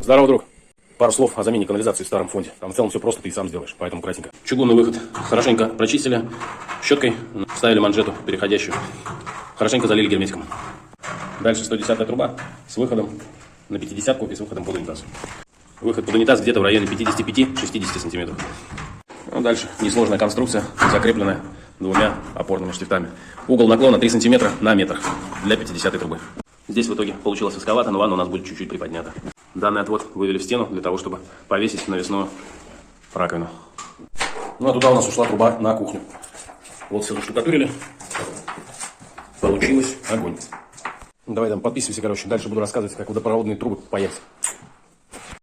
Здорово, друг. Пару слов о замене канализации в старом фонде. Там в целом все просто, ты и сам сделаешь, поэтому кратенько. Чугунный выход хорошенько прочистили, щеткой вставили манжету переходящую, хорошенько залили герметиком. Дальше 110-я труба с выходом на 50-ку и с выходом под унитаз. Выход под унитаз где-то в районе 55-60 сантиметров. Ну, дальше несложная конструкция, закрепленная двумя опорными штифтами. Угол наклона 3 сантиметра на метр для 50-й трубы. Здесь в итоге получилось узковато, но ванна у нас будет чуть-чуть приподнята. Данный отвод вывели в стену для того, чтобы повесить навесную раковину. Ну а туда у нас ушла труба на кухню. Вот все заштукатурили. Получилось огонь. Давай там подписывайся, короче. Дальше буду рассказывать, как водопроводные трубы паять.